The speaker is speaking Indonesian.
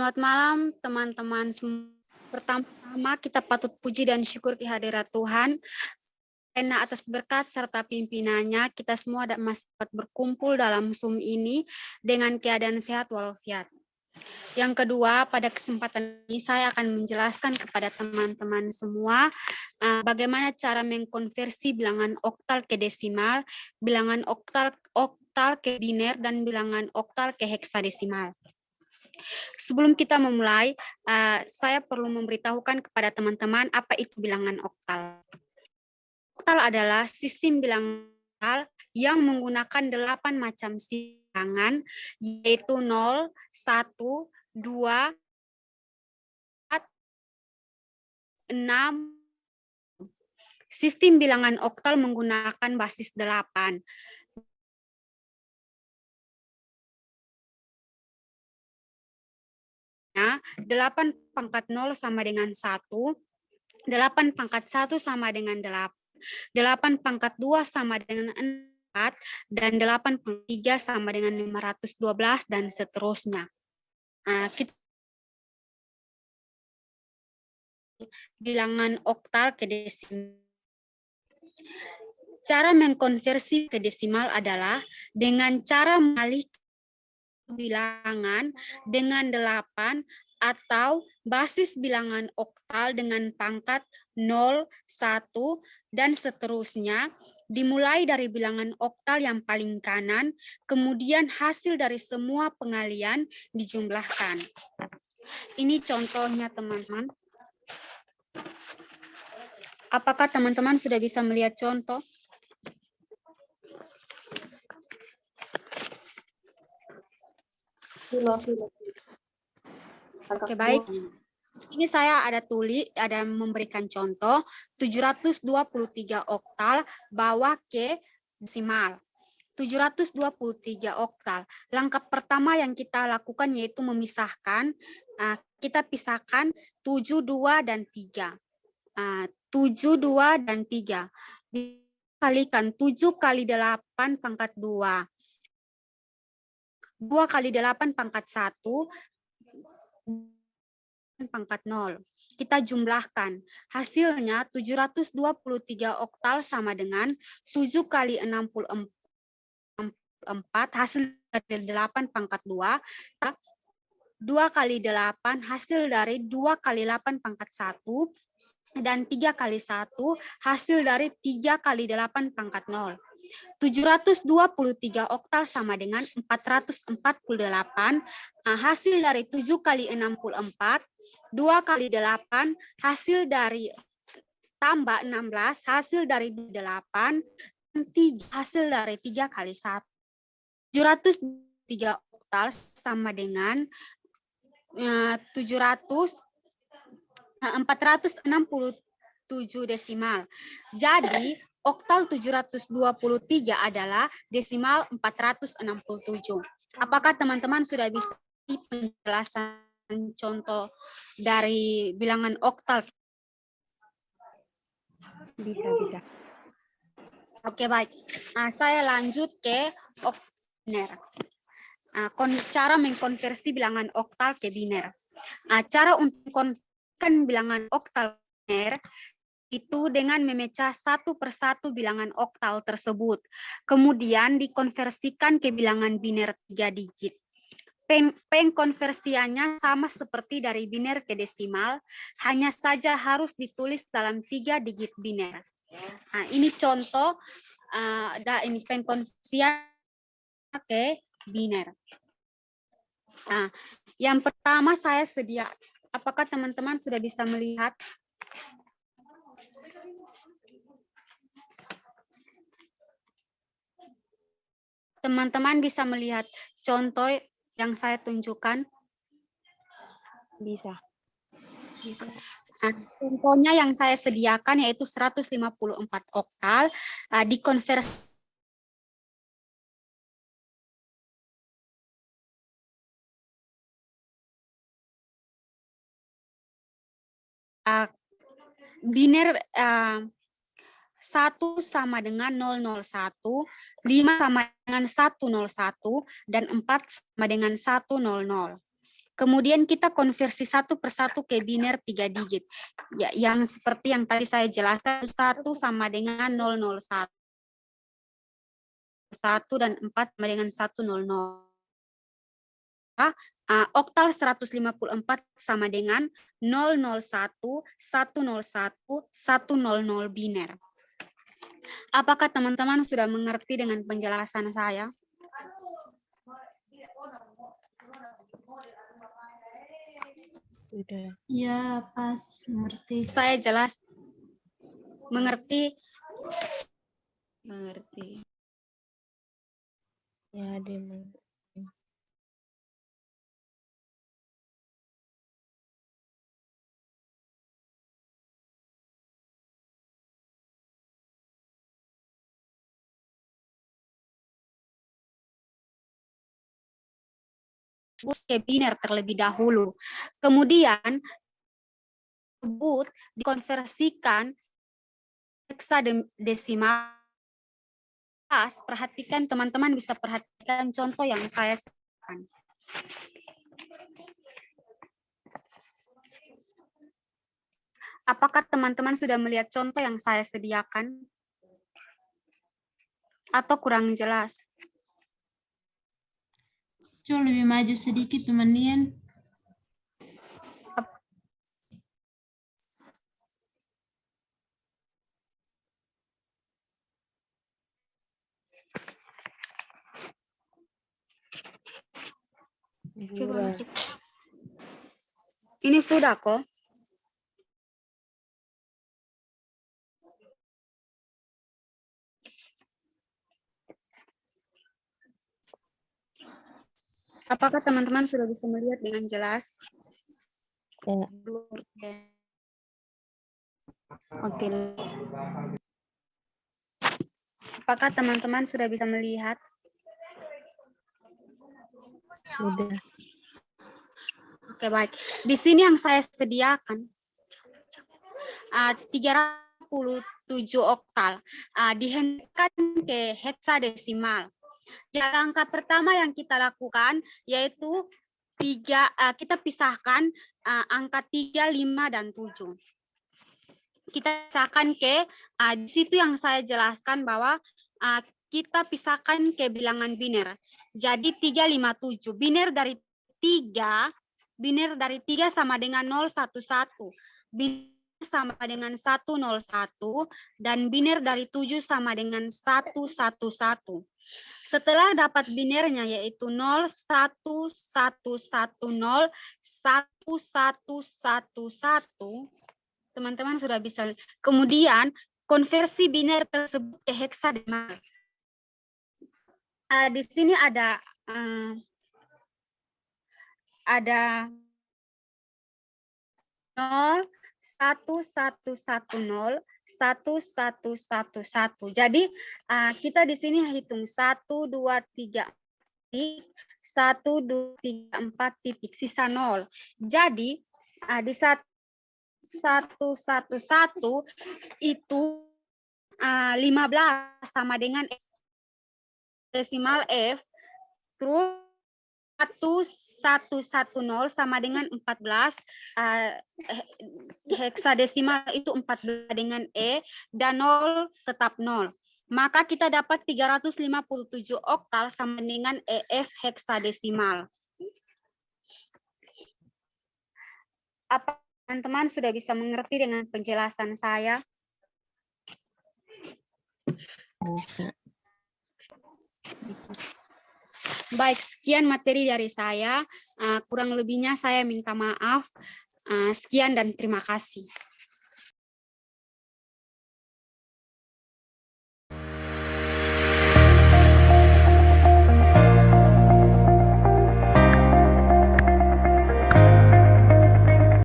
Selamat malam teman-teman semua. Pertama-tama kita patut puji dan syukur kehadirat Tuhan karena atas berkat serta pimpinannya kita semua masih dapat berkumpul dalam Zoom ini dengan keadaan sehat walafiat. Yang kedua, pada kesempatan ini saya akan menjelaskan kepada teman-teman semua bagaimana cara mengkonversi bilangan oktal ke desimal, bilangan oktal ke biner, dan bilangan oktal ke heksadesimal. Sebelum kita memulai, saya perlu memberitahukan kepada teman-teman apa itu bilangan oktal. Oktal adalah sistem bilangan yang menggunakan 8 macam bilangan, yaitu 0, 1, 2, 4, 6. Sistem bilangan oktal menggunakan basis 8. 8 pangkat 0 sama dengan 1, 8 pangkat 1 sama dengan 8, 8 pangkat 2 sama dengan 4, dan 83 sama dengan 512, dan seterusnya. Kita bilangan oktal ke desimal. Cara mengkonversi ke desimal adalah dengan cara mengalihkan bilangan dengan 8 atau basis bilangan oktal dengan pangkat 0, 1, dan seterusnya, dimulai dari bilangan oktal yang paling kanan, kemudian hasil dari semua pengalian dijumlahkan. Ini contohnya, teman-teman. Apakah teman-teman sudah bisa melihat contoh? Oke, baik. Di sini saya ada memberikan contoh 723 oktal bawa ke desimal. 723 oktal. Langkah pertama yang kita lakukan yaitu memisahkan. Kita pisahkan 7, 2, dan 3. 7, 2, dan 3. Dikalikan 7 kali 8 pangkat 2. 2 kali 8 pangkat 1, pangkat 0. Kita jumlahkan. Hasilnya 723 oktal sama dengan 7 kali 64, hasil dari 8 pangkat 2. 2 kali 8, hasil dari 2 kali 8 pangkat 1. Dan 3 kali 1, hasil dari 3 kali 8 pangkat 0. 723 oktal sama dengan 448. Hasil dari 7 kali 64, 2 kali 8, hasil dari tambah 16, hasil dari 8, 3, hasil dari 3 kali 1. 703 oktal sama dengan 467 desimal. Jadi, oktal 723 adalah desimal 467. Apakah teman-teman sudah bisa penjelasan contoh dari bilangan oktal? Bisa. Oke, baik. Saya lanjut ke biner. Cara mengkonversi bilangan oktal ke biner. Cara untuk mengkonversikan bilangan oktal biner itu dengan memecah satu persatu bilangan oktal tersebut. Kemudian dikonversikan ke bilangan biner 3 digit. Pengkonversiannya sama seperti dari biner ke desimal, hanya saja harus ditulis dalam 3 digit biner. Ini contoh ini pengkonversian ke biner. Yang pertama saya sediakan. Apakah teman-teman sudah bisa melihat? Teman-teman bisa melihat contoh yang saya tunjukkan? Bisa. Contohnya yang saya sediakan yaitu 154 oktal dikonversi biner 1 sama dengan 001, 5 sama dengan 101, dan 4 sama dengan 100. Kemudian kita konversi satu persatu ke biner 3 digit. Ya, yang seperti yang tadi saya jelaskan, 1 sama dengan 001. 1 dan 4 sama dengan 100. Oktal 154 sama dengan 001, 101, 100 biner. Apakah teman-teman sudah mengerti dengan penjelasan saya? Sudah. Ya, pas mengerti. Saya jelas mengerti. Mengerti. Ya, dia mengerti. Ke biner terlebih dahulu. Kemudian tersebut dikonversikan heksadesimal. Perhatikan teman-teman bisa perhatikan contoh yang saya sediakan. Apakah teman-teman sudah melihat contoh yang saya sediakan? Atau kurang jelas? Coba lebih maju sedikit, teman Dian. Murah. Ini sudah kok. Apakah teman-teman sudah bisa melihat dengan jelas? Ya. Oke. Apakah teman-teman sudah bisa melihat? Sudah. Oke, baik. Di sini yang saya sediakan 37 oktal dihentikan ke heksadesimal. Yang angka pertama yang kita lakukan yaitu kita pisahkan angka 3, 5, dan 7. Kita pisahkan ke di situ yang saya jelaskan bahwa kita pisahkan ke bilangan biner. Jadi 3, 5, 7. Biner dari 3 sama dengan 011. Biner sama dengan 101 dan biner dari 7 sama dengan 111. Setelah dapat binernya yaitu 0, 1, 1, 1, 0, 1, 1, 1, 1, teman-teman sudah bisa. Kemudian konversi biner tersebut ke heksadesimal. Di sini ada 0, 1, 1, 1, 0, 1, 1, 1, 1. Jadi kita di sini hitung 1, 2, 3, 1, 2, 3, 4 titik, sisa 0. Jadi di 1, 1, 1 itu 15 sama dengan desimal F, terus 1, 1, 1, 0 sama dengan 14, heksadesimal itu 14 dengan E, dan 0 tetap 0. Maka kita dapat 357 oktal sama dengan EF heksadesimal. Apa teman-teman sudah bisa mengerti dengan penjelasan saya? Bisa. Baik, sekian materi dari saya. Kurang lebihnya saya minta maaf. Sekian dan terima kasih.